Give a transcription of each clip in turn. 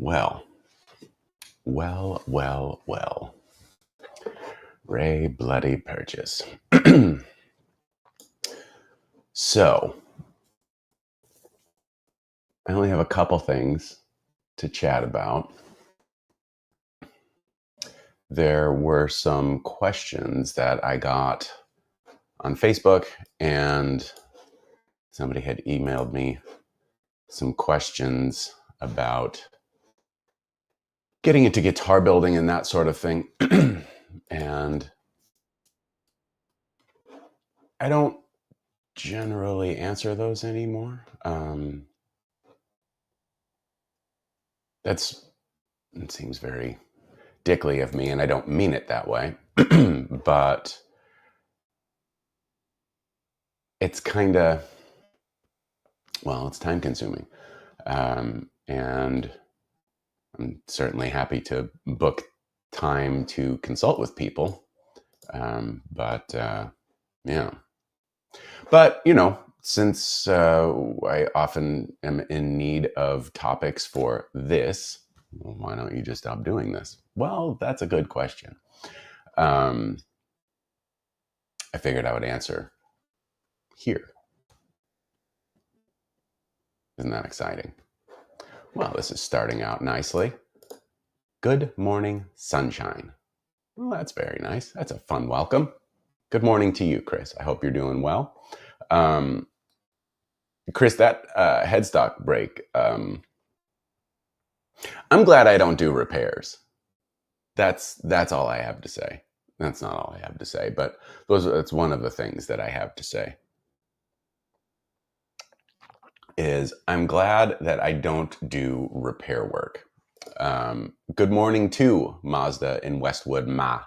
Well, well. Ray Bloody Purchase. So, I only have a couple things to chat about. There were some questions that I got on Facebook, and somebody had emailed me some questions about getting into guitar building and that sort of thing. And I don't generally answer those anymore. It seems very dickly of me, and I don't mean it that way. But it's kind of, it's time consuming. And I'm certainly happy to book time to consult with people. Yeah. But, since I often am in need of topics for this, well, why don't you just stop doing this? Well, that's a good question. I figured I would answer here. Isn't that exciting? Well, this is starting out nicely. Good morning, sunshine. Well, that's very nice. That's a fun welcome. Good morning to you, Chris. I hope you're doing well. Chris, that headstock break, I'm glad I don't do repairs. That's all I have to say. That's not all I have to say, but that's one of the things that I have to say. Is I'm glad that I don't do repair work. Good morning to Mazda in Westwood, Ma.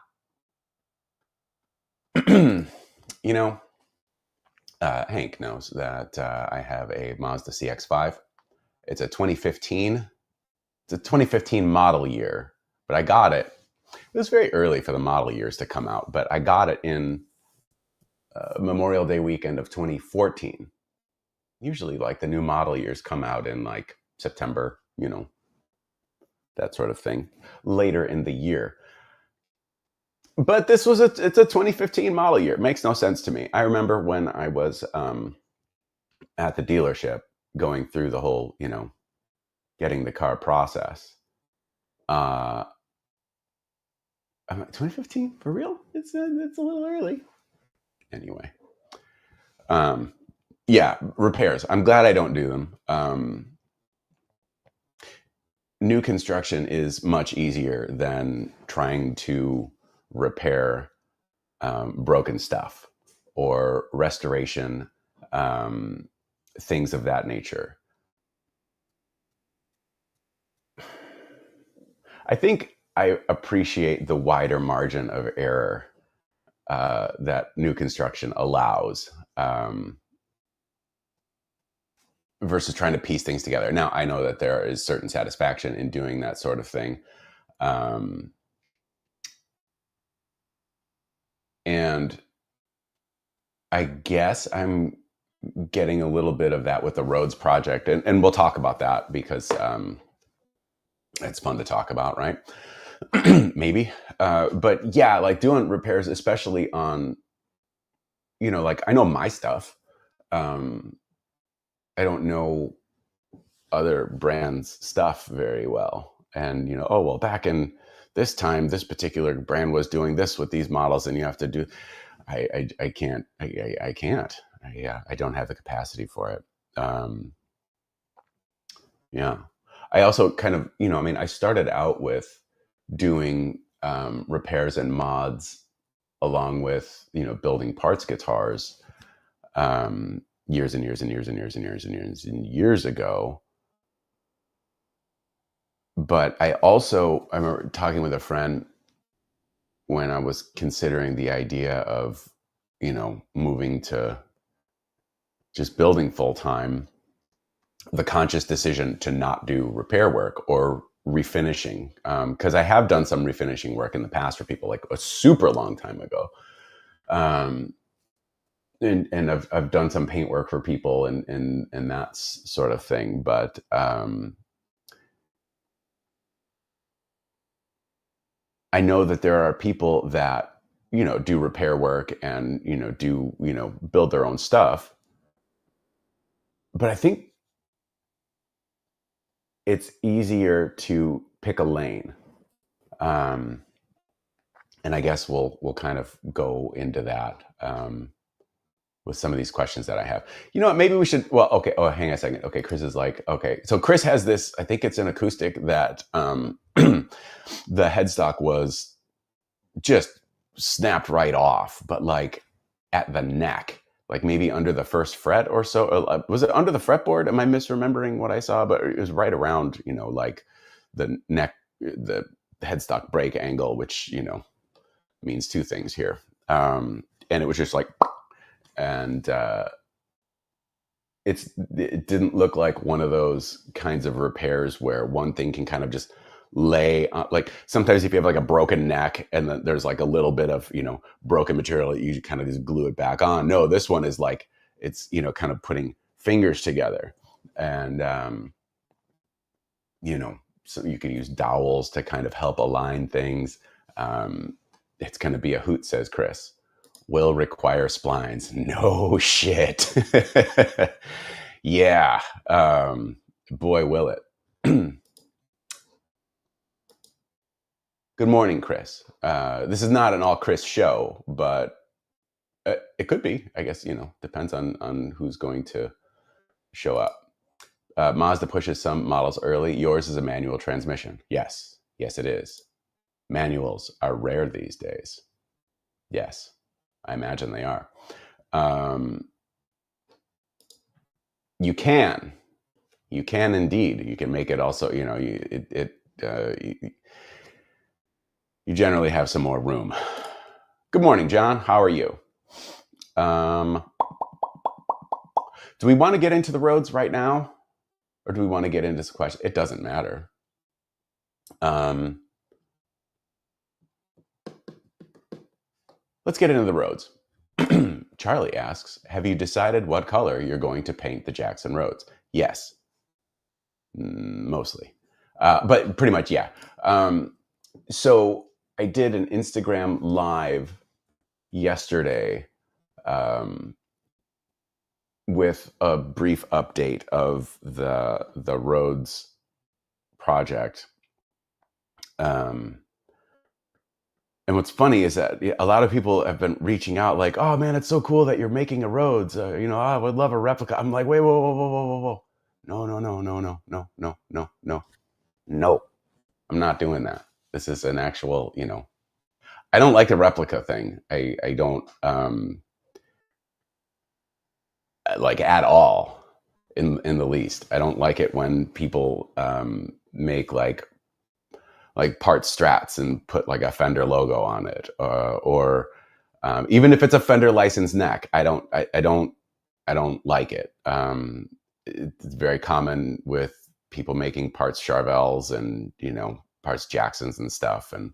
Hank knows that I have a Mazda CX-5. It's a 2015. It's a 2015 model year, but I got it. It was very early for the model years to come out, but I got it in Memorial Day weekend of 2014. Usually, like, the new model years come out in like September, that sort of thing, later in the year. But it's a 2015 model year. It makes no sense to me. I remember when I was at the dealership going through the whole, getting the car process. 2015 for real? It's a little early. Anyway, yeah, repairs. I'm glad I don't do them. New construction is much easier than trying to repair broken stuff or restoration, things of that nature. I think I appreciate the wider margin of error that new construction allows, versus trying to piece things together. Now, I know that there is certain satisfaction in doing that sort of thing. And I guess I'm getting a little bit of that with the roads project. And we'll talk about that because it's fun to talk about, right? Maybe. But yeah, like doing repairs, especially on, like, I know my stuff. I don't know other brands' stuff very well. And, back in this time, this particular brand was doing this with these models, and you have to do, I can't, I can't, I don't have the capacity for it. Yeah. I also kind of, I started out with doing repairs and mods along with, building parts guitars years and years and years and years and years and years and years ago. But I remember talking with a friend when I was considering the idea of, moving to just building full time, the conscious decision to not do repair work or refinishing. Because I have done some refinishing work in the past for people, like a super long time ago. And I've done some paint work for people and that sort of thing. But I know that there are people that, do repair work and, do, build their own stuff. But I think it's easier to pick a lane. Um, and I guess we'll kind of go into that with some of these questions that I have. You know what? Maybe we should. Well, okay. Oh, hang on a second. Okay, Chris is like, okay. So Chris has this. I think it's an acoustic that the headstock was just snapped right off, but like at the neck, like maybe under the first fret or so. Was it under the fretboard? Am I misremembering what I saw? But it was right around, like the neck, the headstock break angle, which, means two things here. And it was just like, and it didn't look like one of those kinds of repairs where one thing can kind of just lay on, like sometimes if you have like a broken neck and then there's like a little bit of broken material, you kind of just glue it back on. No, this one is like it's kind of putting fingers together, and so you can use dowels to kind of help align things. It's going to be a hoot, says Chris. Will require splines. No shit. Yeah. Boy, will it. Good morning, Chris. This is not an all Chris show, but it could be. I guess, depends on who's going to show up. Mazda pushes some models early. Yours is a manual transmission. Yes. Yes, it is. Manuals are rare these days. Yes, I imagine they are. You can indeed. You can make it also, you generally have some more room. Good morning, John. How are you? Do we want to get into the roads right now? Or do we want to get into this question? It doesn't matter. Let's get into the roads. Charlie asks, have you decided what color you're going to paint the Jackson roads? Yes. Mostly. But pretty much, yeah. So I did an Instagram live yesterday with a brief update of the roads project. And what's funny is that a lot of people have been reaching out like, oh man, it's so cool that you're making a roads. I would love a replica. I'm like, wait, whoa. No. I'm not doing that. This is an actual, I don't like the replica thing. I don't like at all in the least. I don't like it when people make like part strats and put like a Fender logo on it, or even if it's a Fender licensed neck, I don't like it. It's very common with people making parts Charvels and parts Jacksons and stuff, and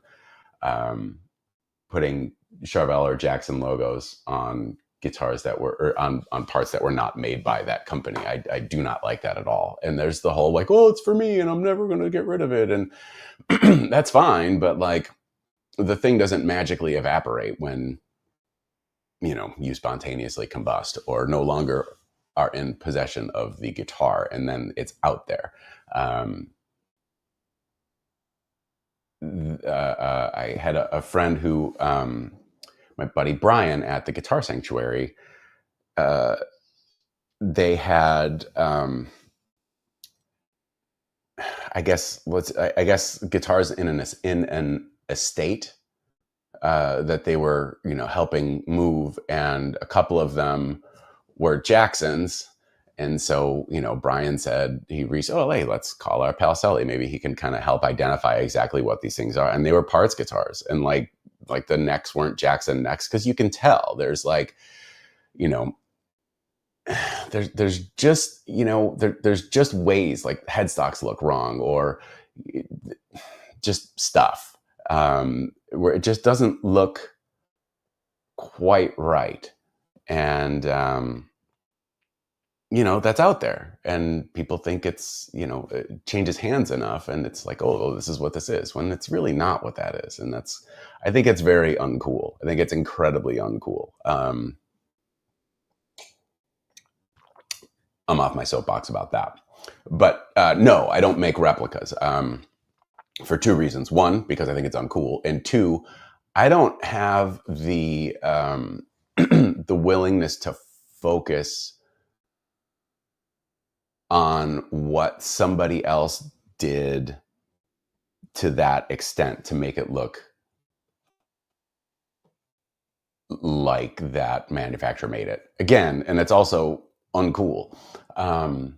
putting Charvel or Jackson logos on guitars that were or on parts that were not made by that company. I do not like that at all. And there's the whole like, oh, it's for me and I'm never going to get rid of it. And that's fine. But like the thing doesn't magically evaporate when, you spontaneously combust or no longer are in possession of the guitar. And then it's out there. I had a friend who, my buddy Brian at the Guitar Sanctuary, they had, I guess guitars in an estate that they were, helping move, and a couple of them were Jacksons. And so, Brian said hey, let's call our pal Sully. Maybe he can kind of help identify exactly what these things are. And they were parts guitars, and like the necks weren't Jackson necks, because you can tell there's like, there's just there's just ways like headstocks look wrong, or just stuff where it just doesn't look quite right. And that's out there, and people think it's, it changes hands enough, and it's like, oh, this is what this is, when it's really not what that is. And I think it's very uncool. I think it's incredibly uncool. I'm off my soapbox about that. But no, I don't make replicas, for two reasons. One, because I think it's uncool, and two, I don't have the the willingness to focus on what somebody else did to that extent to make it look like that manufacturer made it. Again, and it's also uncool. I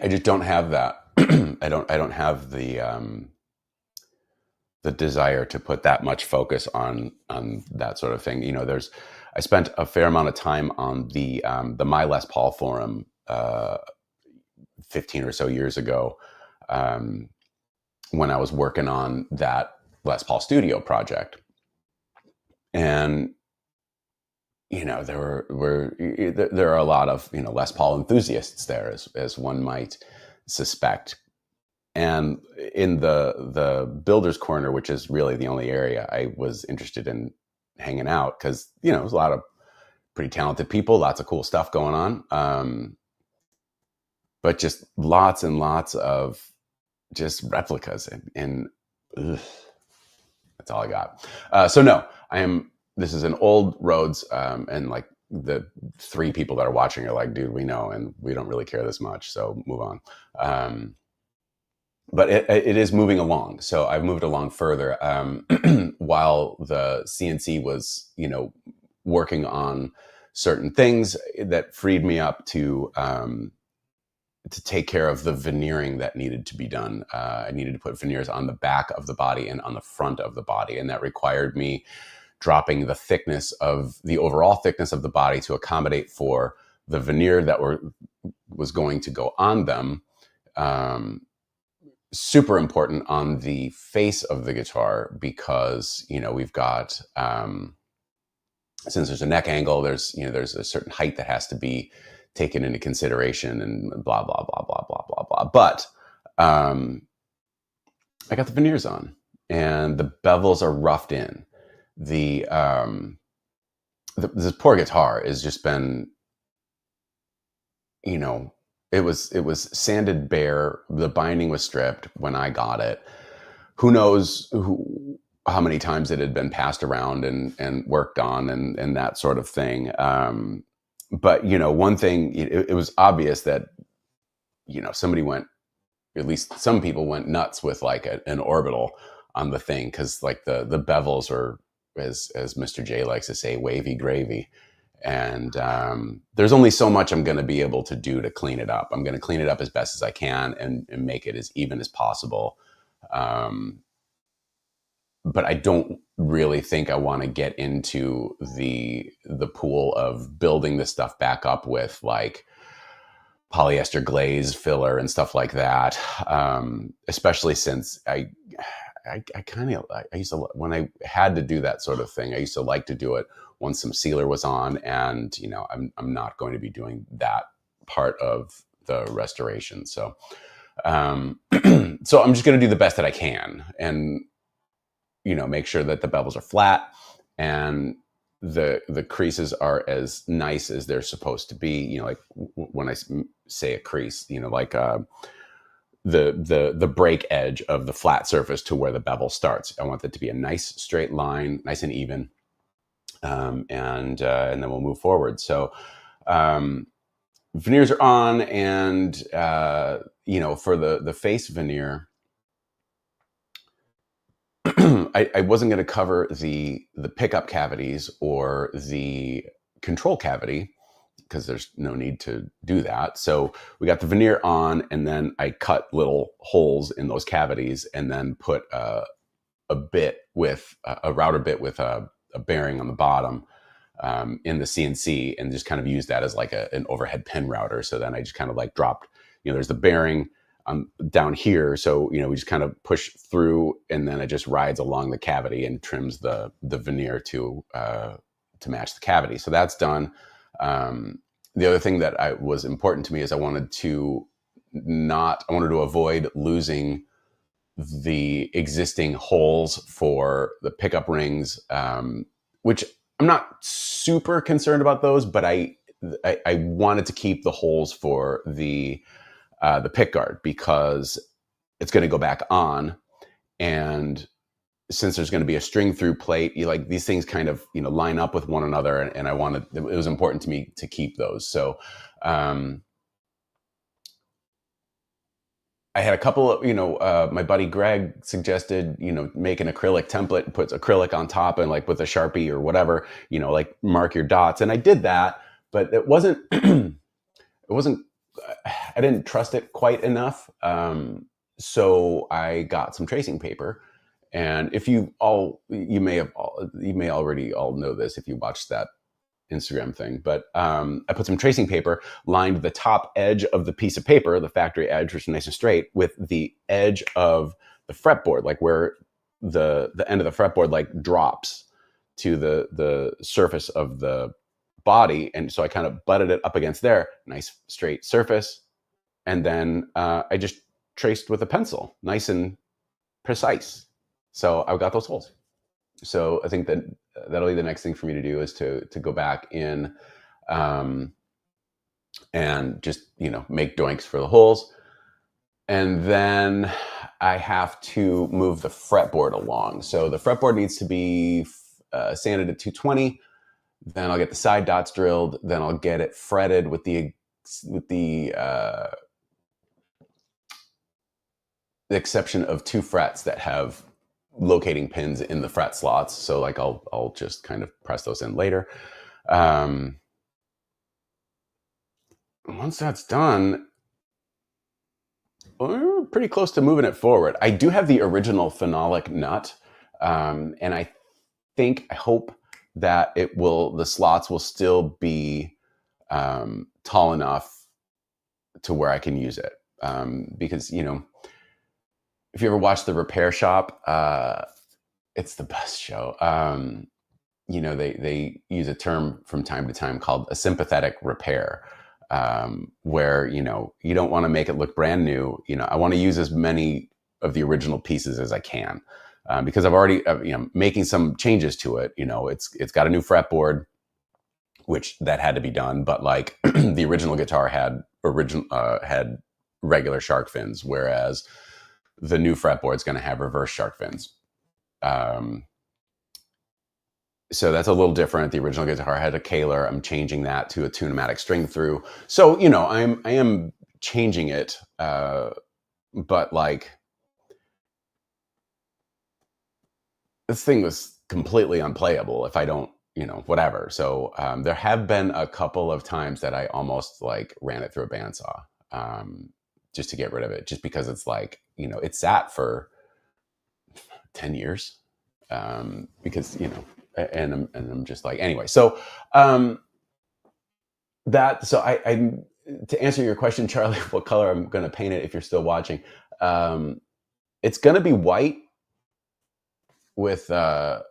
just don't have that. I don't have the desire to put that much focus on that sort of thing. I spent a fair amount of time on the My Les Paul forum 15 or so years ago, when I was working on that Les Paul Studio project. And there are a lot of Les Paul enthusiasts there, as one might suspect. And in the builder's corner, which is really the only area I was interested in hanging out, because there's a lot of pretty talented people, lots of cool stuff going on, but just lots and lots of just replicas, and ugh, that's all I got. So no, this is an old Rhodes, and like the three people that are watching are like, dude, we know, and we don't really care this much, so move on. But it is moving along. So I've moved along further, while the CNC was, working on certain things that freed me up to take care of the veneering that needed to be done. I needed to put veneers on the back of the body and on the front of the body, and that required me dropping the overall thickness of the body to accommodate for the veneer that was going to go on them. Super important on the face of the guitar, because we've got, since there's a neck angle, there's a certain height that has to be taken into consideration, and blah blah blah blah blah blah blah. But I got the veneers on, and the bevels are roughed in. This poor guitar has just been, it was sanded bare. The binding was stripped when I got it. Who knows how many times it had been passed around and worked on and that sort of thing. But one thing, it was obvious that somebody went, at least some people went nuts with like an orbital on the thing, because like the bevels are, as Mr. J likes to say, wavy gravy. And there's only so much I'm going to be able to do to clean it up. I'm going to clean it up as best as I can and make it as even as possible. But I don't really think I want to get into the pool of building this stuff back up with like polyester glaze filler and stuff like that. Especially since I used to, when I had to do that sort of thing, I used to like to do it once some sealer was on, and I'm not going to be doing that part of the restoration. So so I'm just going to do the best that I can, and make sure that the bevels are flat and the creases are as nice as they're supposed to be. Like when I say a crease, like the break edge of the flat surface to where the bevel starts. I want that to be a nice straight line, nice and even, and then we'll move forward. So veneers are on, and for the face veneer, I wasn't going to cover the pickup cavities or the control cavity, because there's no need to do that. So we got the veneer on, and then I cut little holes in those cavities, and then put a bit with a router bit with a bearing on the bottom in the CNC, and just kind of use that as like an overhead pin router. So then I just kind of like dropped, there's the bearing down here. So, we just kind of push through, and then it just rides along the cavity and trims the veneer to match the cavity. So that's done. The other thing that was important to me is I wanted to avoid losing the existing holes for the pickup rings, which I'm not super concerned about those, but I wanted to keep the holes for the pick guard because it's going to go back on, and since there's going to be a string through plate, these things kind of line up with one another, and it was important to me to keep those. So I had a couple of, my buddy Greg suggested, make an acrylic template and puts acrylic on top and with a Sharpie or whatever, mark your dots. And I did that, but it wasn't, I didn't trust it quite enough. So I got some tracing paper. And you may already all know this if you watched that Instagram thing, but I put some tracing paper, lined the top edge of the piece of paper, the factory edge, which is nice and straight, with the edge of the fretboard, where the end of the fretboard drops to the surface of the body. And so I kind of butted it up against there, nice straight surface. And then I just traced with a pencil, nice and precise. So I've got those holes. So I think that'll be the next thing for me to do, is to go back in and just, make doinks for the holes. And then I have to move the fretboard along. So the fretboard needs to be sanded at 220. Then I'll get the side dots drilled. Then I'll get it fretted with the exception of 2 frets that have locating pins in the fret slots. So I'll just kind of press those in later. Once that's done, we're pretty close to moving it forward. I do have the original phenolic nut. And I hope that the slots will still be tall enough to where I can use it. Because, if you ever watch The Repair Shop, it's the best show. They use a term from time to time called a sympathetic repair, where, you don't want to make it look brand new. I want to use as many of the original pieces as I can, because I've already, making some changes to it. It's got a new fretboard, which that had to be done. But the original guitar had regular shark fins, whereas the new fretboard is going to have reverse shark fins. So that's a little different. The original guitar had a Kaler. I'm changing that to a tunematic string through. So, I am changing it. But this thing was completely unplayable if I don't, whatever. So there have been a couple of times that I almost ran it through a bandsaw. Just to get rid of it, just because it's it sat for 10 years, because, and I'm just anyway. So, I to answer your question, Charlie, what color I'm going to paint it, if you're still watching, it's going to be white with, I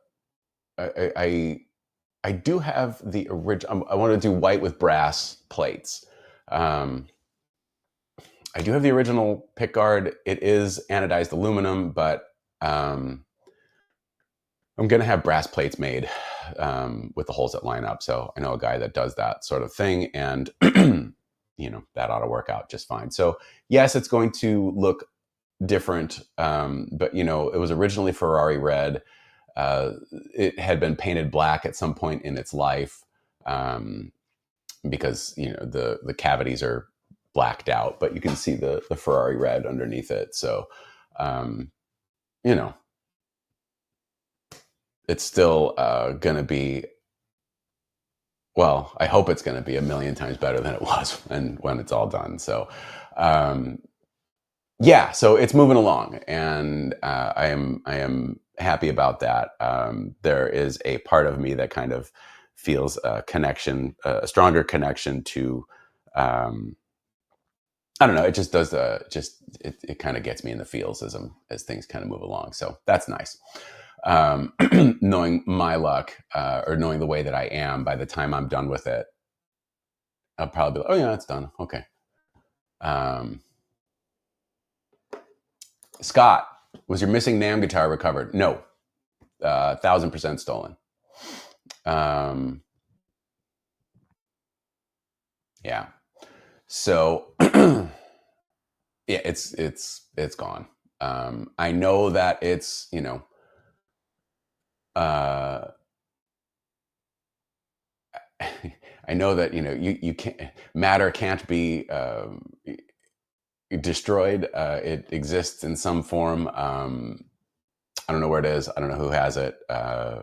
do have the original, I want to do white with brass plates. I do have the original pickguard. It is anodized aluminum, but I'm going to have brass plates made with the holes that line up. So I know a guy that does that sort of thing, and that ought to work out just fine. So yes, it's going to look different, but it was originally Ferrari red. It had been painted black at some point in its life, because the cavities are blacked out, but you can see the Ferrari red underneath it. So, it's still going to be, well, I hope it's going to be a million times better than it was when it's all done. So, yeah, so it's moving along, and I am happy about that. There is a part of me that kind of feels a stronger connection to, I don't know. It just does it kind of gets me in the feels as things kind of move along. So that's nice. Knowing my luck, or knowing the way that I am, by the time I'm done with it, I'll probably be like, oh yeah, it's done. Okay. Scott, was your missing NAMM guitar recovered? No, 1,000% stolen. Yeah. So yeah, it's gone. I know that it's, I know that you can't, matter can't be destroyed. It exists in some form. I don't know where it is. I don't know who has it. I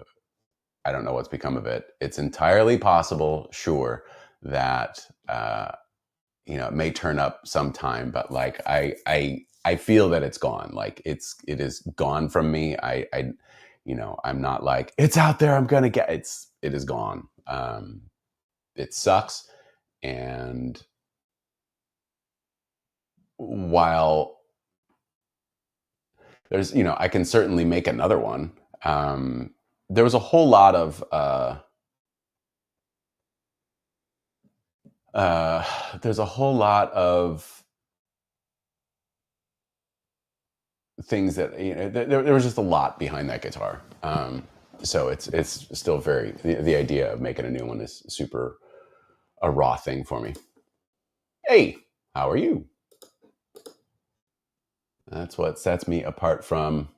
don't know what's become of it. It's entirely possible, sure, that it may turn up sometime, but like I feel that it's gone. Like it is gone from me. I'm not like, it's out there, I'm gonna get it is gone. It sucks. And while there's, I can certainly make another one. There was a whole lot of there's a whole lot of things that there was just a lot behind that guitar. So it's still very the idea of making a new one is super a raw thing for me. Hey, how are you? That's what sets me apart from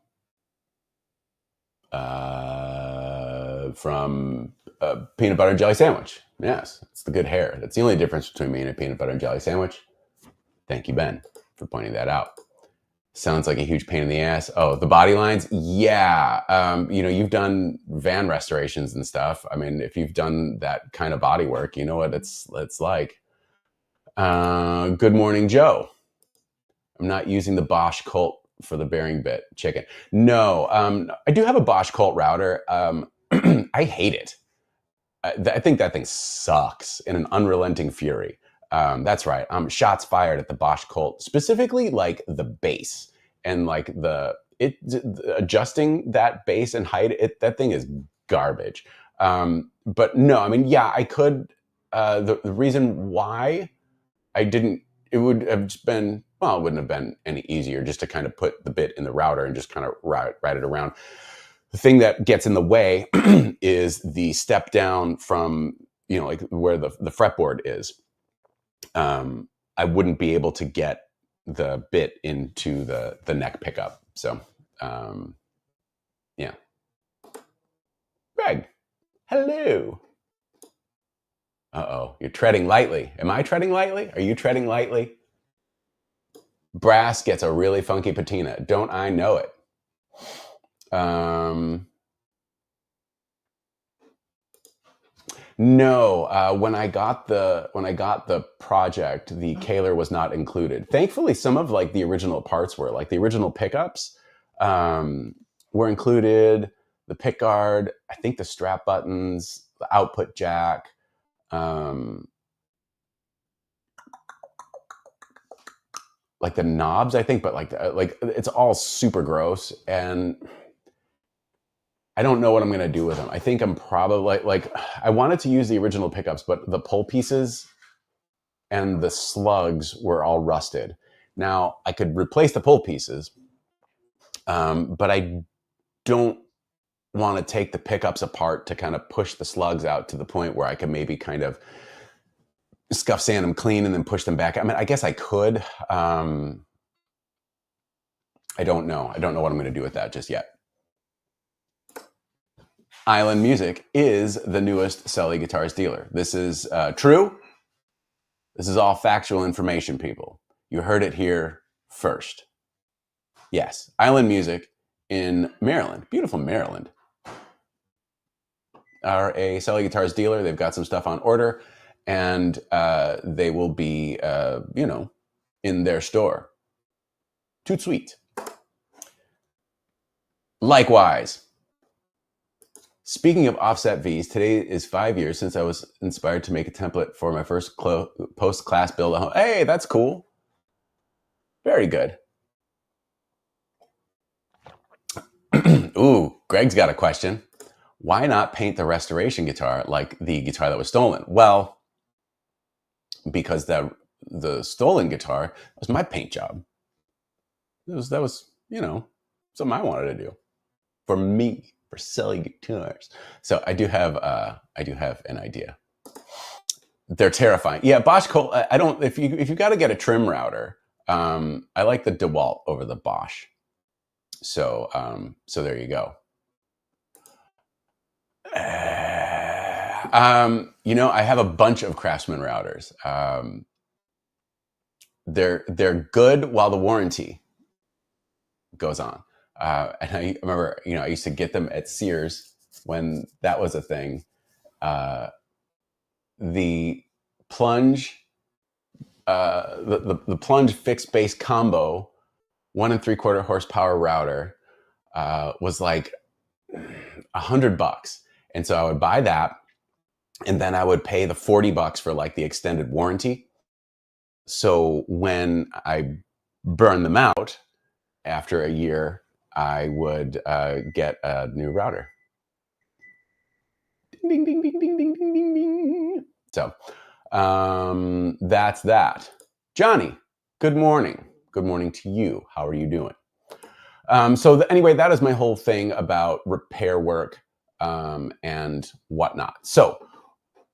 peanut butter and jelly sandwich. Yes, it's the good hair. That's the only difference between me and a peanut butter and jelly sandwich. Thank you, Ben, for pointing that out. Sounds like a huge pain in the ass. Oh, the body lines? Yeah. You've done van restorations and stuff. I mean, if you've done that kind of body work, you know what it's like. Good morning, Joe. I'm not using the Bosch Colt for the bearing bit chicken. No, I do have a Bosch Colt router. I hate it. I think that thing sucks in an unrelenting fury. That's right. Shots fired at the Bosch Colt, specifically like the bass and like adjusting that bass and height. That thing is garbage. But no, I mean, yeah, I could. The reason why I didn't, it would have just been, well, it wouldn't have been any easier just to kind of put the bit in the router and just kind of route it around. The thing that gets in the way is the step down from, like where the fretboard is. I wouldn't be able to get the bit into the neck pickup. So, yeah. Greg, hello. Uh-oh, you're treading lightly. Am I treading lightly? Are you treading lightly? Brass gets a really funky patina. Don't I know it? No, when I got the project, the Kaler was not included. Thankfully, some of like the original parts were, like the original pickups were included. The pick guard, I think the strap buttons, the output jack. Like the knobs, I think, but like it's all super gross, and I don't know what I'm going to do with them. I think I'm probably like I wanted to use the original pickups, but the pull pieces and the slugs were all rusted. Now I could replace the pull pieces, but I don't want to take the pickups apart to kind of push the slugs out to the point where I can maybe kind of scuff sand them clean and then push them back. I mean, I guess I could. I don't know. I don't know what I'm going to do with that just yet. Island Music is the newest Sully guitars dealer. This is true. This is all factual information, people. You heard it here first. Yes, Island Music in Maryland, beautiful Maryland, are a Sully guitars dealer. They've got some stuff on order, and they will be, in their store. Toot sweet. Likewise, speaking of offset Vs, today is 5 years since I was inspired to make a template for my first post-class build at home. Hey, that's cool. Very good. Ooh, Greg's got a question. Why not paint the restoration guitar like the guitar that was stolen? Well, because the stolen guitar was my paint job. That was something I wanted to do for me, for Sully guitars. So I do have an idea. They're terrifying. Yeah, Bosch Colt. I don't. If you got to get a trim router, I like the DeWalt over the Bosch. So there you go. I have a bunch of Craftsman routers. They're good while the warranty goes on. And I remember, I used to get them at Sears when that was a thing. The plunge, the plunge fixed base combo, 1 3/4 horsepower router, was like $100, and so I would buy that, and then I would pay the $40 for like the extended warranty. So when I burn them out after a year, I would get a new router. Ding, ding, ding, ding, ding, ding, ding, ding. So that's that. Johnny, good morning. Good morning to you. How are you doing? Anyway, that is my whole thing about repair work and whatnot. So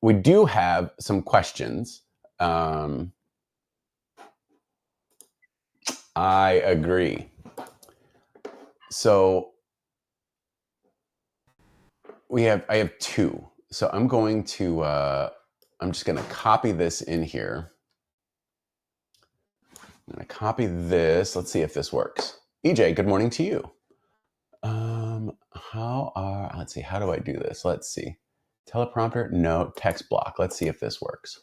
we do have some questions. I agree. So I have two. So I'm going to, I'm just going to copy this in here. I'm going to copy this. Let's see if this works. EJ, good morning to you. Let's see, how do I do this? Let's see. Teleprompter? No. Text block. Let's see if this works.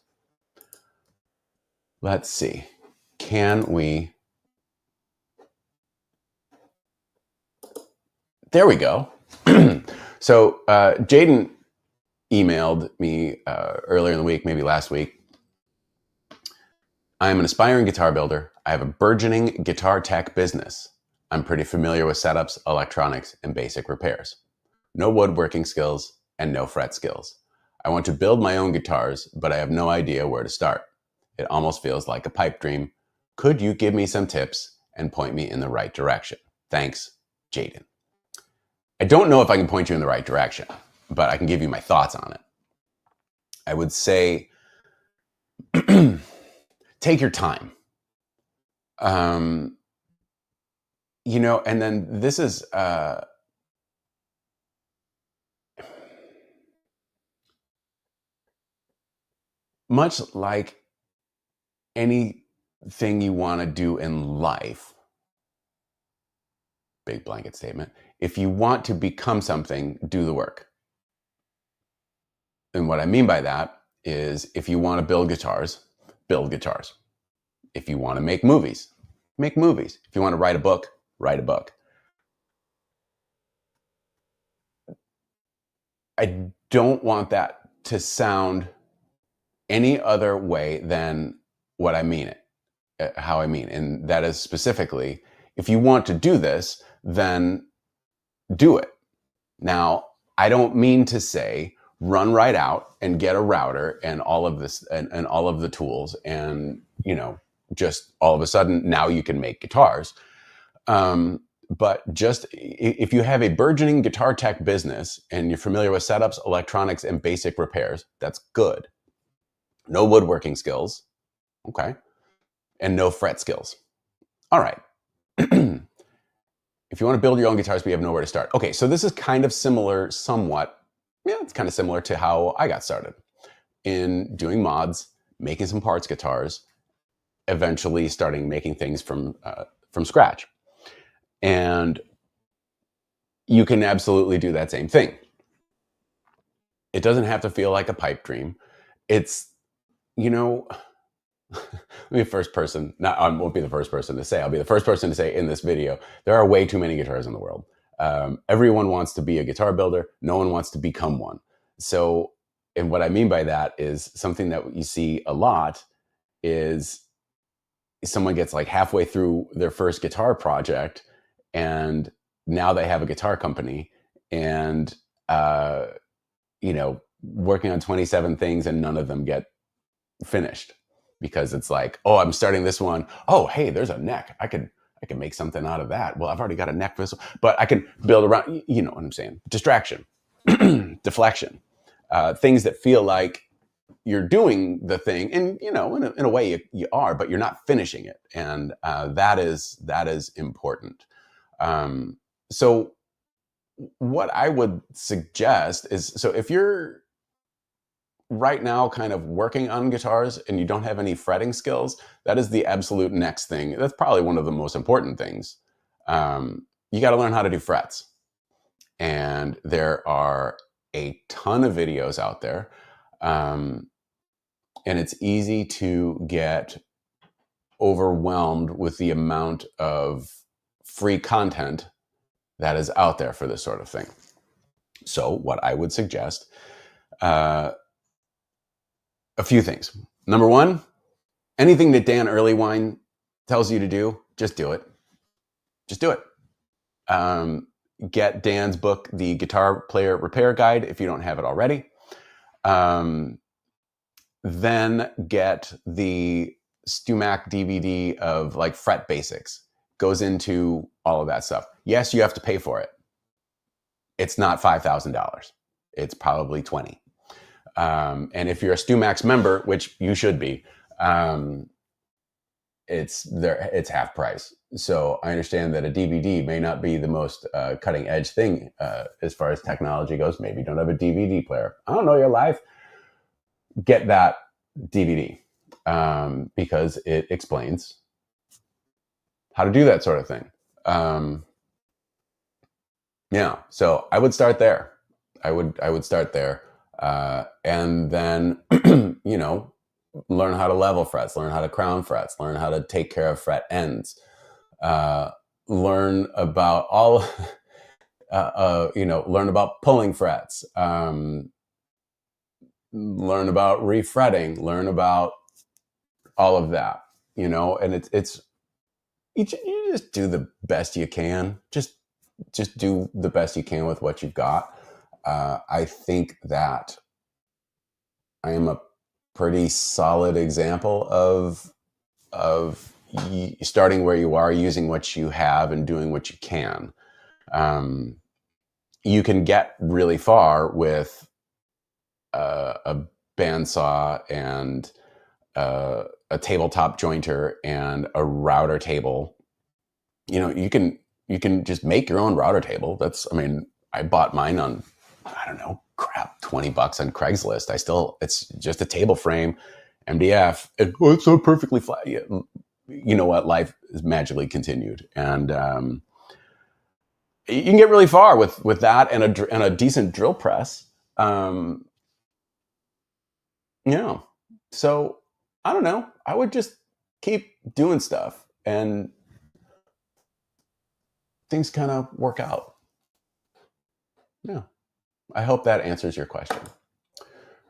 Let's see. Can we? There we go. So Jaden emailed me earlier in the week, maybe last week. I am an aspiring guitar builder. I have a burgeoning guitar tech business. I'm pretty familiar with setups, electronics, and basic repairs. No woodworking skills and no fret skills. I want to build my own guitars, but I have no idea where to start. It almost feels like a pipe dream. Could you give me some tips and point me in the right direction? Thanks, Jaden. I don't know if I can point you in the right direction, but I can give you my thoughts on it. I would say, take your time. And then this is much like anything you want to do in life. Big blanket statement. If you want to become something, do the work. And what I mean by that is, if you want to build guitars, build guitars. If you want to make movies, make movies. If you want to write a book, write a book. I don't want that to sound any other way than what I mean it, how I mean. And that is specifically, if you want to do this, then do it. Now, I don't mean to say run right out and get a router and all of this and all of the tools and, just all of a sudden now you can make guitars. But just if you have a burgeoning guitar tech business and you're familiar with setups, electronics, and basic repairs, that's good. No woodworking skills. Okay. And no fret skills. All right. If you want to build your own guitars, but you have nowhere to start. Okay, so this is kind of similar somewhat. Yeah, it's kind of similar to how I got started in doing mods, making some parts guitars, eventually starting making things from scratch. And you can absolutely do that same thing. It doesn't have to feel like a pipe dream. It's, I won't be the first person to say, I'll be the first person to say in this video, there are way too many guitars in the world. Everyone wants to be a guitar builder. No one wants to become one. So, and what I mean by that is something that you see a lot is someone gets like halfway through their first guitar project and now they have a guitar company and, working on 27 things and none of them get finished. because it's like, oh, I'm starting this one. Oh, hey, there's a neck. I can make something out of that. Well, I've already got a neck for this, but I can build around. You know what I'm saying? Distraction, deflection, things that feel like you're doing the thing, and in a way you are, but you're not finishing it, and that is important. So what I would suggest is, so if you're right now kind of working on guitars and you don't have any fretting skills, that is the absolute next thing. That's probably one of the most important things. You got to learn how to do frets. And there are a ton of videos out there. And it's easy to get overwhelmed with the amount of free content that is out there for this sort of thing. So what I would suggest, a few things. Number one, anything that Dan Earlywine tells you to do, just do it. Just do it. Get Dan's book, The Guitar Player Repair Guide, if you don't have it already. Then get the StewMac DVD of like fret basics. Goes into all of that stuff. Yes, you have to pay for it. It's not $5,000. It's probably $20,000. And if you're a StewMax member, which you should be, it's half price. So I understand that a DVD may not be the most cutting edge thing as far as technology goes. Maybe you don't have a DVD player. I don't know your life. Get that DVD because it explains how to do that sort of thing. Yeah, so I would start there. I would start there. And then, learn how to level frets, learn how to crown frets, learn how to take care of fret ends, learn about all, learn about pulling frets, learn about refretting, learn about all of that, and it's you just do the best you can. Just do the best you can with what you've got. I think that I am a pretty solid example of starting where you are, using what you have, and doing what you can. You can get really far with a bandsaw and a tabletop jointer and a router table. You can just make your own router table. I bought mine on, I don't know, $20 on Craigslist. It's just a table frame, MDF. It's so perfectly flat. You know what? Life is magically continued. And you can get really far with that and a decent drill press. So I don't know. I would just keep doing stuff and things kind of work out. Yeah. I hope that answers your question.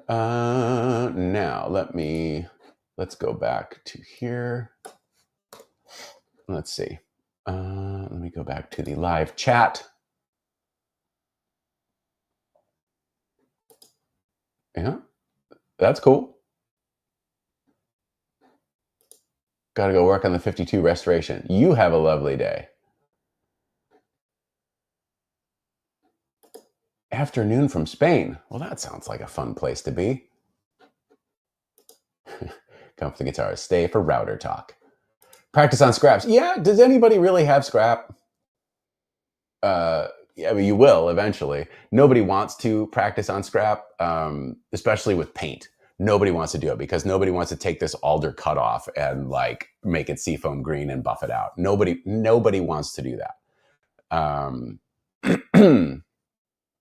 Now let's go back to here. Let's see. Let me go back to the live chat. Yeah, that's cool. Got to go work on the 52 restoration. You have a lovely day. Afternoon from Spain. Well, that sounds like a fun place to be. Come for the guitarist. Stay for router talk. Practice on scraps. Yeah, does anybody really have scrap? You will eventually. Nobody wants to practice on scrap, especially with paint. Nobody wants to do it because nobody wants to take this alder cut off and like make it seafoam green and buff it out. Nobody wants to do that.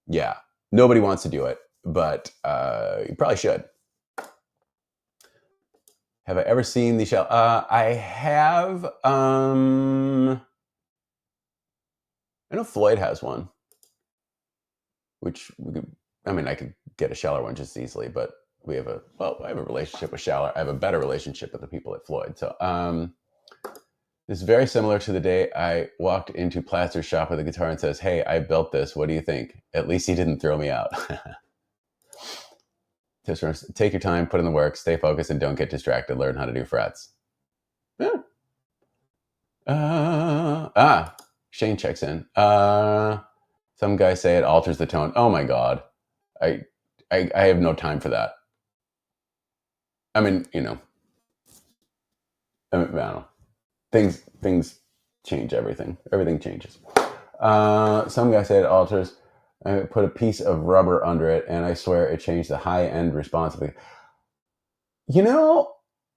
Yeah, nobody wants to do it, but you probably should. Have I ever seen the shell? I have. I know Floyd has one, which I could get a Scheller one just easily, but I have a relationship with Scheller. I have a better relationship with the people at Floyd. So it's very similar to the day I walked into Platzer's shop with a guitar and says, "Hey, I built this. What do you think?" At least he didn't throw me out. Just take your time, put in the work, stay focused, and don't get distracted. Learn how to do frets. Yeah. Shane checks in. Some guys say it alters the tone. Oh my God. I have no time for that. I mean, I don't know. Things change everything. Everything changes. Some guy said it alters. I put a piece of rubber under it, and I swear it changed the high end response.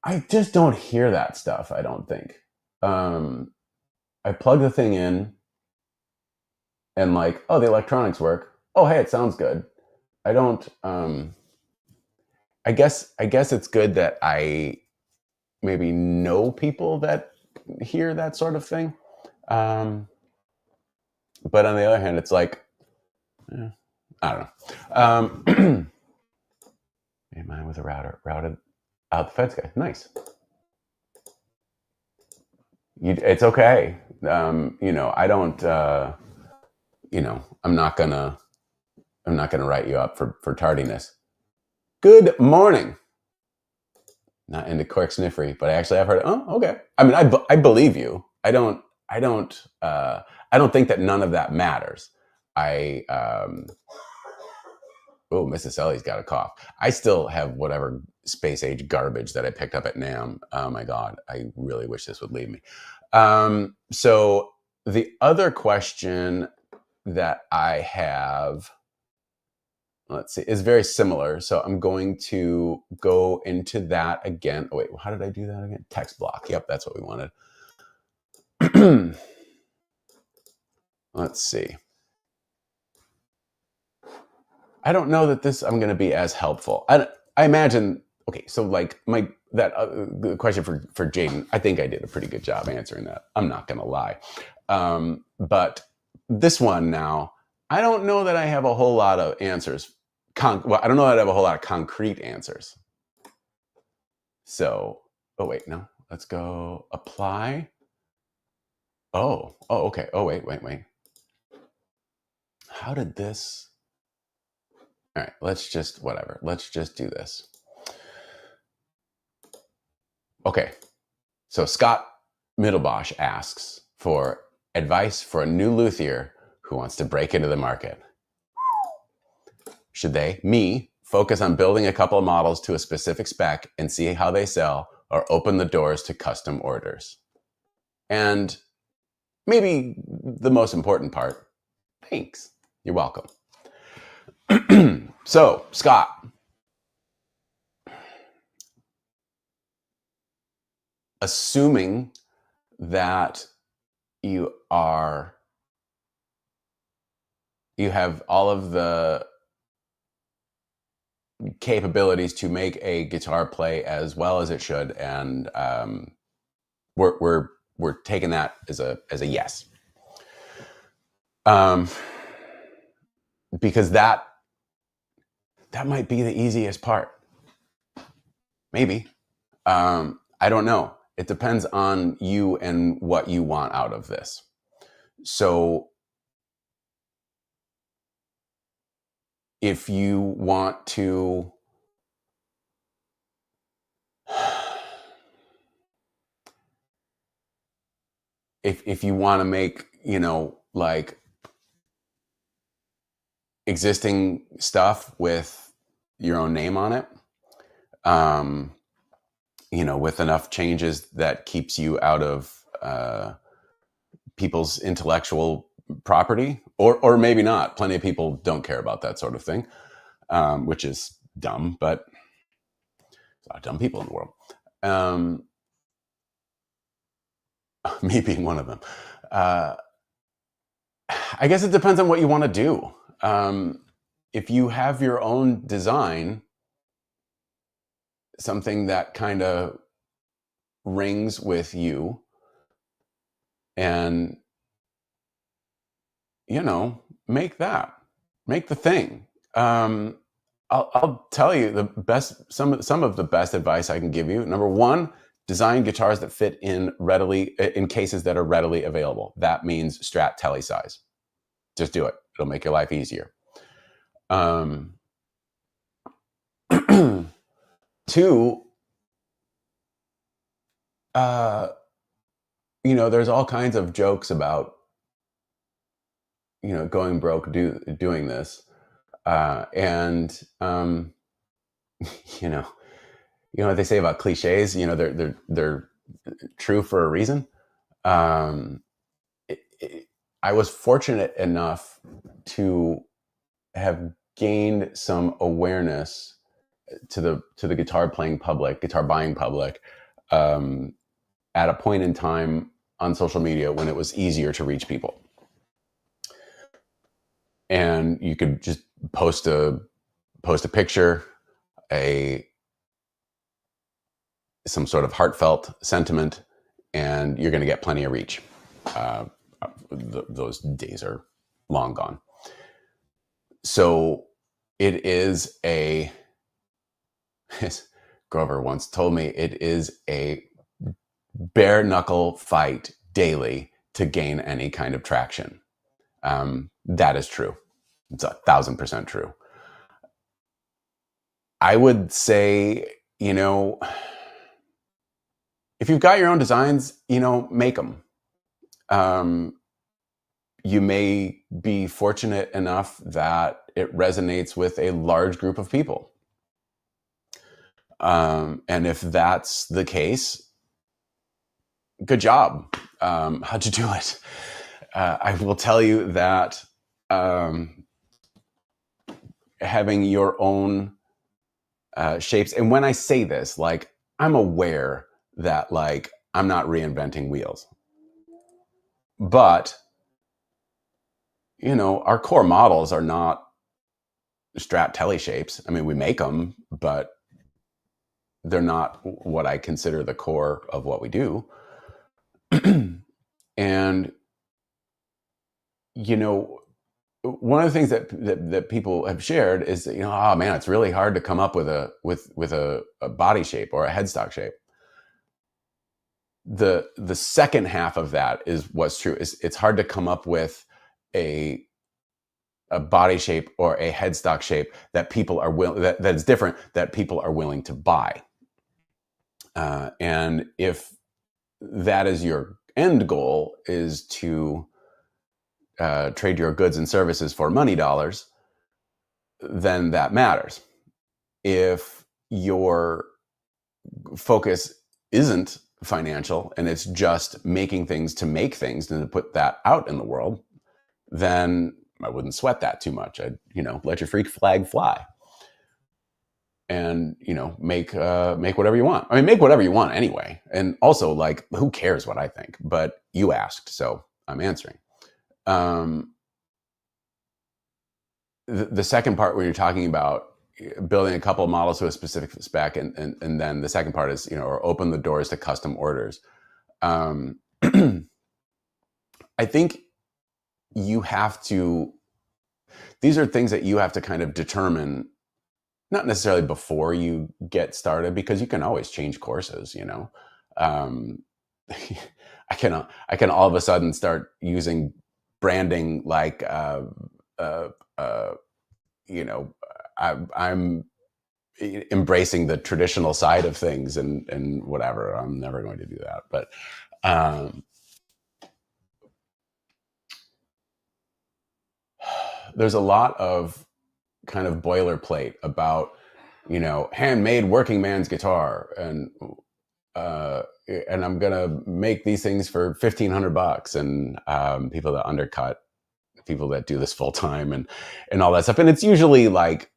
I just don't hear that stuff. I don't think. I plug the thing in, and like, oh, the electronics work. Oh, hey, it sounds good. I don't. I guess it's good that I maybe know people that hear that sort of thing. But on the other hand, it's like, I don't know. Made mine with a routed out the fence guy. Nice. It's okay. I don't. I'm not gonna write you up for tardiness. Good morning. Not into cork sniffery, but I actually have heard. Oh, okay. I mean, I believe you. I don't think that none of that matters. Mrs. Sully's got a cough. I still have whatever space age garbage that I picked up at NAMM. Oh my God. I really wish this would leave me. So the other question that I have, let's see, is very similar. So I'm going to go into that again. Oh, wait, how did I do that again? Text block. Yep, that's what we wanted. Let's see. I don't know that I'm going to be as helpful. I imagine. Okay, so like the question for Jaden, I think I did a pretty good job answering that. I'm not going to lie, but this one now, I don't know that I have a whole lot of answers. I don't know that I have a whole lot of concrete answers. So, wait, no, let's go apply. Oh, okay. Oh, wait. How did this? All right, let's just do this. Okay, so Scott Middlebosch asks for advice for a new luthier who wants to break into the market. Should they, focus on building a couple of models to a specific spec and see how they sell, or open the doors to custom orders? And maybe the most important part, thanks. You're welcome. So, Scott, assuming that you have all of the capabilities to make a guitar play as well as it should, and we're taking that as a yes, because that might be the easiest part. Maybe. I don't know. It depends on you and what you want out of this. So if you want to if you want to make, like existing stuff with your own name on it, with enough changes that keeps you out of people's intellectual property, or maybe not. Plenty of people don't care about that sort of thing, which is dumb, but there's a lot of dumb people in the world. Me being one of them. I guess it depends on what you want to do. If you have your own design, something that kind of rings with you, and make the thing. I'll tell you some of the best advice I can give you. Number one, design guitars that fit in cases that are readily available. That means Strat Tele size. Just do it. It'll make your life easier. Two, there's all kinds of jokes about, going broke doing this. And you know, what they say about cliches, they're true for a reason. Um, I was fortunate enough to have gained some awareness to the guitar buying public, um, at a point in time on social media when it was easier to reach people, and you could just post a picture, some sort of heartfelt sentiment, and you're going to get plenty of reach. Those days are long gone. So it is as Grover once told me, it is a bare knuckle fight daily to gain any kind of traction. That is true. It's 1,000% true. I would say, if you've got your own designs, make them. You may be fortunate enough that it resonates with a large group of people. And if that's the case, good job. How'd you do it? I will tell you that having your own shapes, and when I say this, like, I'm aware that, like, I'm not reinventing wheels, but our core models are not Strat Telly shapes. I mean, we make them, but they're not what I consider the core of what we do. And one of the things that people have shared is that, oh man, it's really hard to come up with a body shape or a headstock shape. The second half of that is what's true. It's hard to come up with a body shape or a headstock shape that people are that's different, that people are willing to buy. And if that is your end goal, is to trade your goods and services for money dollars, then that matters. If your focus isn't financial and it's just making things to make things and to put that out in the world, then I wouldn't sweat that too much. I'd, let your freak flag fly, and make whatever you want. I mean, make whatever you want anyway. And also, like, who cares what I think? But you asked, so I'm answering. The second part, when you're talking about building a couple of models to a specific spec, and then the second part is, or open the doors to custom orders. I think you have to, these are things that you have to kind of determine, not necessarily before you get started, because you can always change courses, I can all of a sudden start using branding like, I'm embracing the traditional side of things and whatever. I'm never going to do that. But there's a lot of kind of boilerplate about, handmade working man's guitar, and I'm gonna make these things for $1,500, and people that undercut people that do this full time, and all that stuff. And it's usually like,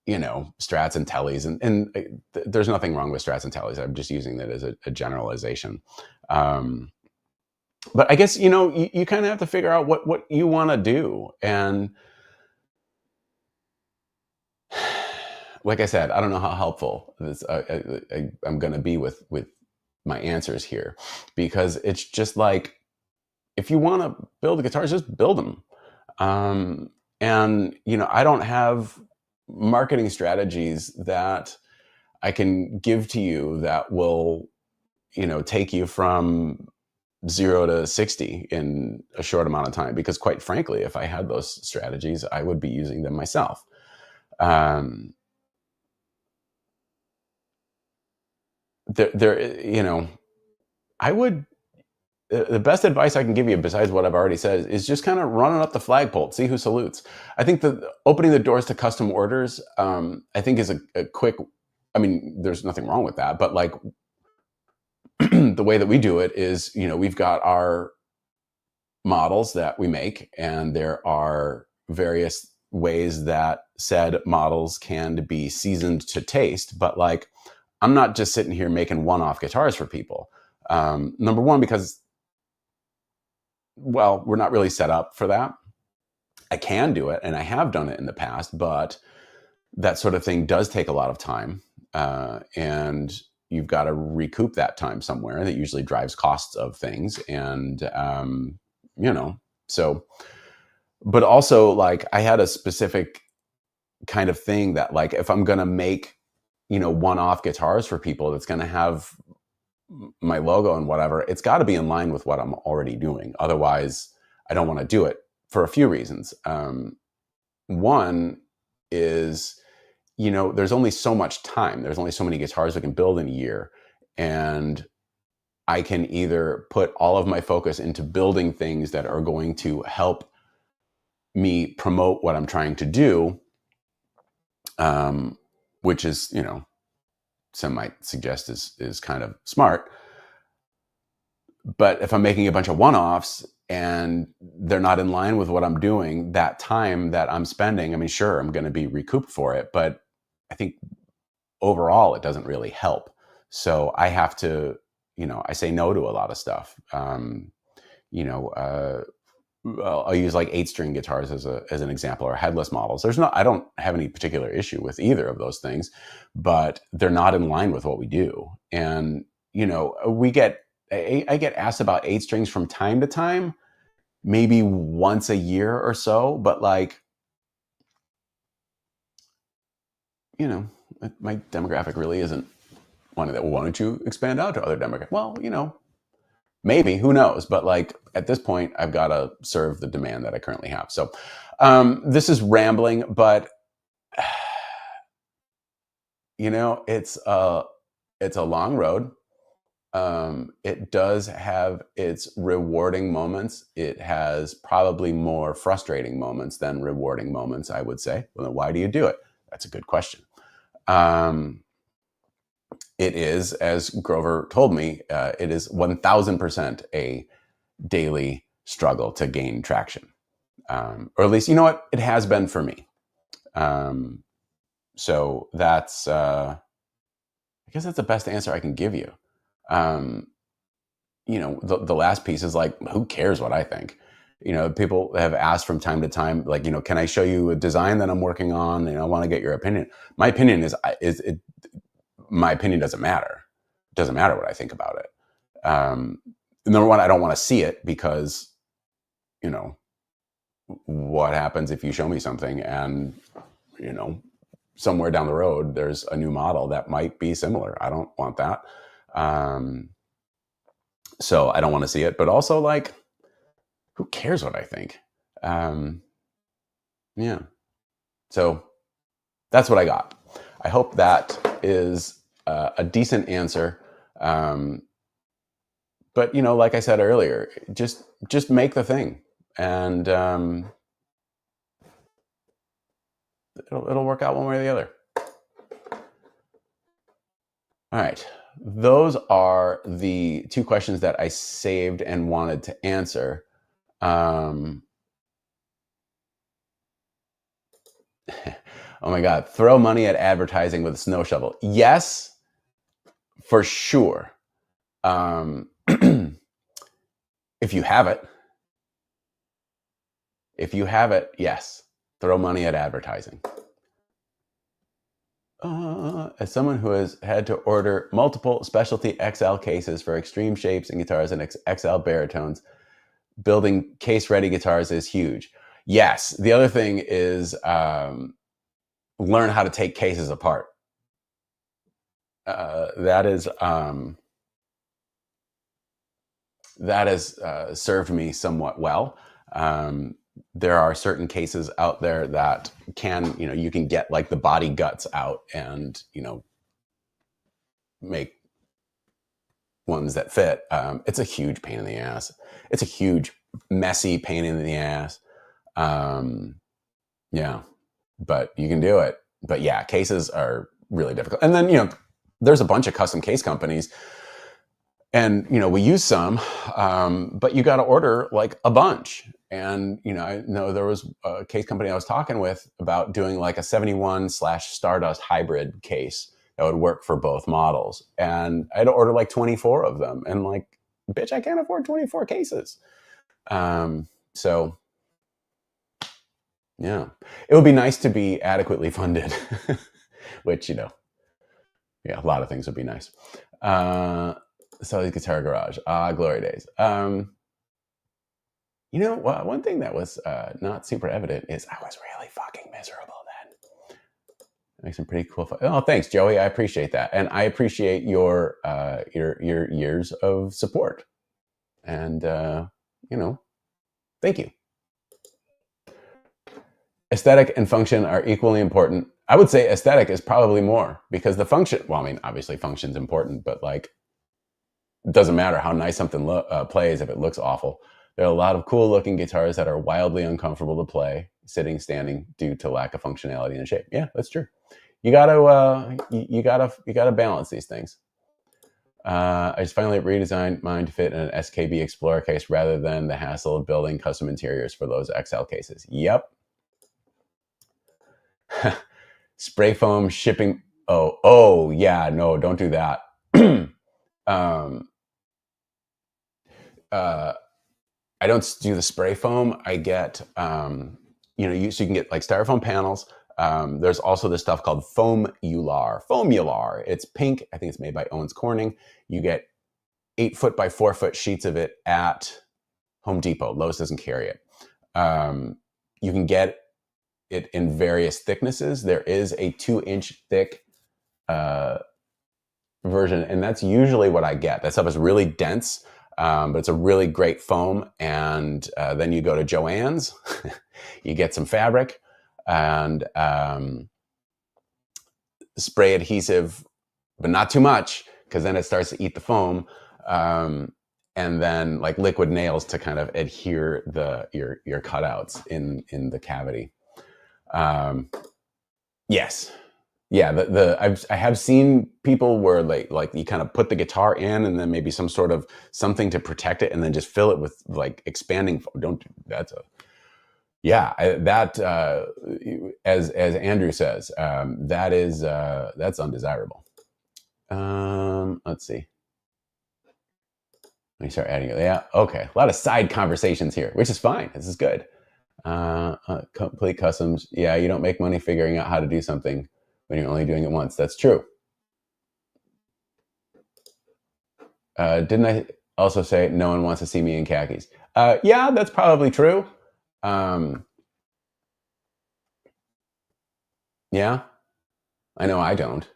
Strats and Tellys, and there's nothing wrong with Strats and Tellys. I'm just using that as a generalization. But I guess, you kind of have to figure out what you want to do. And like I said, I don't know how helpful this, I'm going to be with my answers here, because it's just like, if you want to build guitars, just build them. And, I don't have marketing strategies that I can give to you that will, take you from 0 to 60 in a short amount of time. Because quite frankly, if I had those strategies, I would be using them myself. there, I would, the best advice I can give you, besides what I've already said, is just kind of running up the flagpole, see who salutes. I think that opening the doors to custom orders, I think is a quick. I mean, there's nothing wrong with that, but like the way that we do it is, we've got our models that we make, and there are various ways that said models can be seasoned to taste. But like, I'm not just sitting here making one-off guitars for people. Number one, because, well, we're not really set up for that. I can do it, and I have done it in the past, but that sort of thing does take a lot of time, and you've got to recoup that time somewhere. That usually drives costs of things, and so. But also, like, I had a specific kind of thing that, like, if I'm going to make, one-off guitars for people, that's going to have my logo and whatever, it's got to be in line with what I'm already doing. Otherwise, I don't want to do it for a few reasons. One is, there's only so much time. There's only so many guitars we can build in a year. And I can either put all of my focus into building things that are going to help me promote what I'm trying to do, which is, some might suggest is kind of smart. But if I'm making a bunch of one-offs and they're not in line with what I'm doing, that time that I'm spending, I mean, sure, I'm going to be recouped for it, but I think overall it doesn't really help. So I have to, I say no to a lot of stuff. I'll use like 8-string guitars as an example, or headless models. I don't have any particular issue with either of those things, but they're not in line with what we do. And, I get asked about 8-strings from time to time, maybe once a year or so, but like, my demographic really isn't one that, why don't you expand out to other demographics? Well, maybe, who knows? But like, at this point, I've got to serve the demand that I currently have. So this is rambling, but it's a long road. It does have its rewarding moments. It has probably more frustrating moments than rewarding moments, I would say. Well, then why do you do it? That's a good question. It is, as Grover told me, it is 1000% a daily struggle to gain traction. Or at least, it has been for me. So that's, I guess that's the best answer I can give you. The last piece is like, who cares what I think? People have asked from time to time, like, can I show you a design that I'm working on? And I want to get your opinion. My opinion my opinion doesn't matter. It doesn't matter what I think about it. Number one, I don't want to see it because, what happens if you show me something and, somewhere down the road, there's a new model that might be similar. I don't want that. So I don't want to see it, but also, like, who cares what I think? Yeah. So that's what I got. I hope that is a decent answer. But, like I said earlier, just make the thing, and it'll work out one way or the other. All right. Those are the 2 questions that I saved and wanted to answer. Oh my God. Throw money at advertising with a snow shovel. Yes, for sure. If you have it, yes. Throw money at advertising. As someone who has had to order multiple specialty XL cases for extreme shapes and guitars and XL baritones, building case-ready guitars is huge. Yes. The other thing is learn how to take cases apart. That has served me somewhat well. There are certain cases out there that can, you can get like the body guts out and, make ones that fit. It's a huge pain in the ass. It's a huge, messy pain in the ass. Yeah, but you can do it. But yeah, cases are really difficult. And then, there's a bunch of custom case companies, and, we use some, but you got to order like a bunch. And, I know there was a case company I was talking with about doing like a 71/Stardust hybrid case that would work for both models. And I had to order like 24 of them. And like, bitch, I can't afford 24 cases. So yeah, it would be nice to be adequately funded, which, yeah, a lot of things would be nice. Sully's Guitar Garage. Glory days. One thing that was not super evident is I was really fucking miserable then. Makes some pretty cool. Oh, thanks, Joey. I appreciate that, and I appreciate your years of support. And thank you. Aesthetic and function are equally important. I would say aesthetic is probably more, because the function. Well, I mean, obviously function's important, but like, it doesn't matter how nice something plays if it looks awful. There are a lot of cool looking guitars that are wildly uncomfortable to play, sitting, standing, due to lack of functionality and shape. Yeah, that's true. You gotta balance these things. I just finally redesigned mine to fit in an SKB Explorer case rather than the hassle of building custom interiors for those XL cases. Yep. Spray foam shipping. Oh yeah, no, don't do that. I don't do the spray foam. I get, so you can get like styrofoam panels. There's also this stuff called Foamular. It's pink. I think it's made by Owens Corning. You get 8 foot by 4 foot sheets of it at Home Depot. Lowe's doesn't carry it. You can get it in various thicknesses. There is a 2-inch thick version, and that's usually what I get. That stuff is really dense, but it's a really great foam. And then you go to Joann's, you get some fabric and spray adhesive, but not too much, because then it starts to eat the foam. And then like liquid nails to kind of adhere your cutouts in the cavity. Yes. Yeah, I have seen people where like you kind of put the guitar in and then maybe some sort of something to protect it and then just fill it with like expanding. That's as Andrew says, that's undesirable. Let's see. Let me start adding it. Yeah, okay. A lot of side conversations here, which is fine. This is good. Complete customs. Yeah, you don't make money figuring out how to do something when you're only doing it once. That's true. Didn't I also say no one wants to see me in khakis? Yeah, that's probably true. Yeah, I know I don't.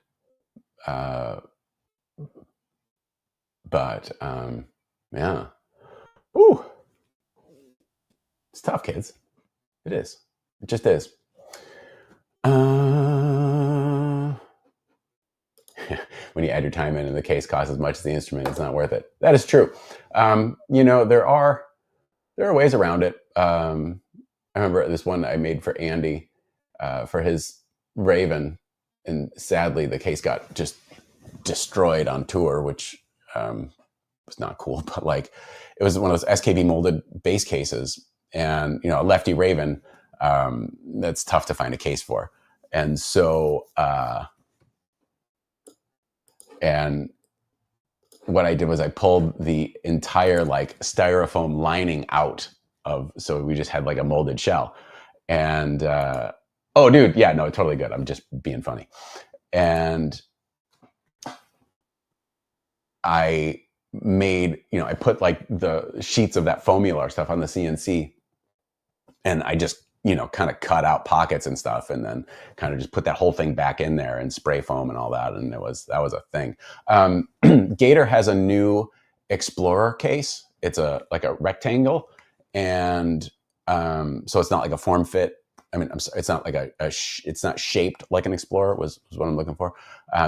But yeah. Ooh. It's tough, kids. It is. It just is. When you add your time in and the case costs as much as the instrument, it's not worth it. That is true. There are ways around it. I remember this one I made for Andy for his Raven, and sadly the case got just destroyed on tour, which was not cool. But like, it was one of those SKB molded bass cases, and a lefty Raven, that's tough to find a case for. And so and what I did was I pulled the entire like styrofoam lining out so we just had like a molded shell. And oh dude, yeah, no, totally good. I'm just being funny. And I made, I put like the sheets of that Foamular stuff on the CNC, and I just, kind of cut out pockets and stuff, and then kind of just put that whole thing back in there and spray foam and all that. And that was a thing. Gator has a new Explorer case. It's like a rectangle. And so it's not like a form fit. I mean, it's not like it's not shaped like an Explorer was what I'm looking for.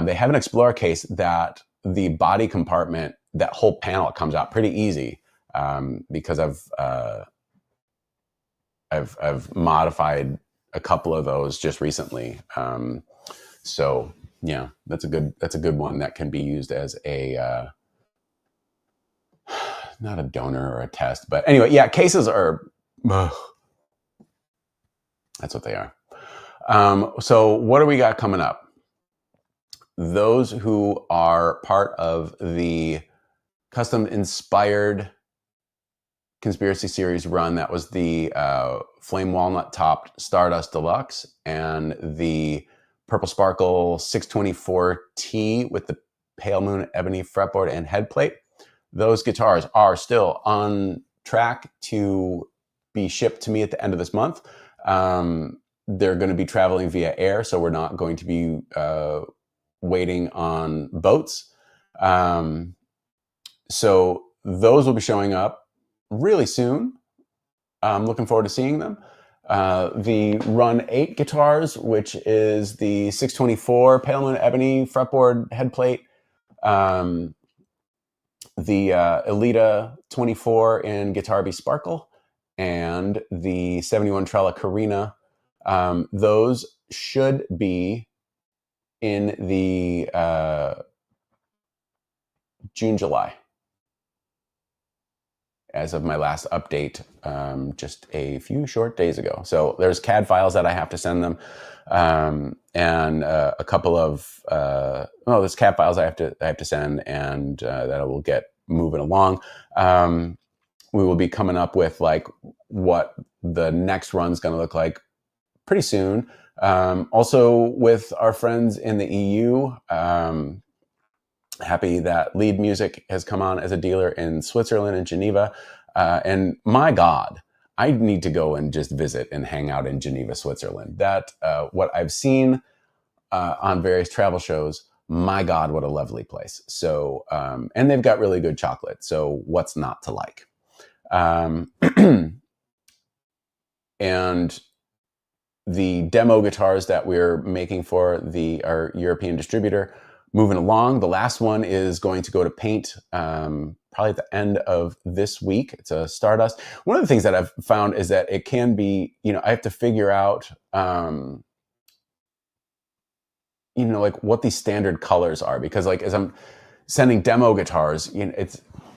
They have an Explorer case that the body compartment that whole panel comes out pretty easy because I've modified a couple of those just recently. So yeah, that's a good one that can be used as a not a donor or a test, but anyway, yeah, cases are that's what they are. So what do we got coming up? Those who are part of the custom inspired conspiracy series run, that was the flame walnut topped Stardust Deluxe and the Purple Sparkle 624T with the Pale Moon Ebony fretboard and head plate. Those guitars are still on track to be shipped to me at the end of this month. They're going to be traveling via air, so we're not going to be waiting on boats. So those will be showing up really soon. I'm looking forward to seeing them. The Run 8 guitars, which is the 624 Pale Moon Ebony fretboard head plate, the Elita 24 in Guitar Bee Sparkle, and the 71 Trella Carina. Those should be in the June, July, as of my last update just a few short days ago. So there's CAD files that I have to send them, and a couple of there's CAD files I have to send, and that I will get moving along. We will be coming up with like what the next run's going to look like pretty soon. Also with our friends in the EU, happy that Lead Music has come on as a dealer in Switzerland and Geneva. And my God, I need to go and just visit and hang out in Geneva, Switzerland. That what I've seen on various travel shows, my God, what a lovely place. So, and they've got really good chocolate. So what's not to like? And the demo guitars that we're making for our European distributor, moving along. The last one is going to go to paint probably at the end of this week. It's a Stardust. One of the things that I've found is that it can be, I have to figure out, like what these standard colors are, because like as I'm sending demo guitars,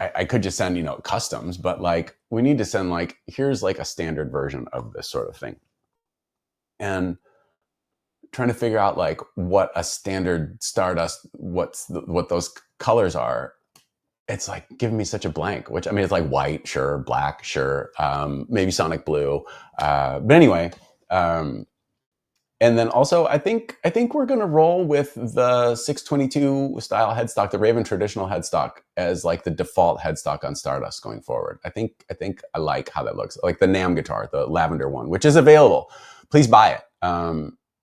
I could just send, customs, but like we need to send like, here's like a standard version of this sort of thing. And trying to figure out like what a standard Stardust, what those colors are, it's like giving me such a blank, which I mean, it's like white, sure, black, sure, maybe Sonic Blue. But anyway, and then also I think we're going to roll with the 622 style headstock, the Raven traditional headstock, as like the default headstock on Stardust going forward. I think I like how that looks, like the NAMM guitar, the lavender one, which is available. Please buy it.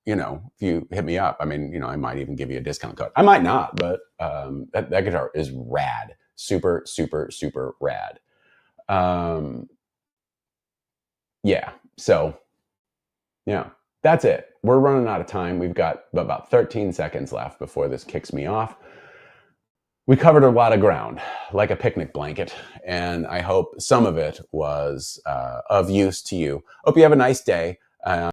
If you hit me up, I mean, I might even give you a discount code. I might not, but that guitar is rad. Super, super, super rad. Yeah. So, yeah, that's it. We're running out of time. We've got about 13 seconds left before this kicks me off. We covered a lot of ground, like a picnic blanket, and I hope some of it was of use to you. Hope you have a nice day.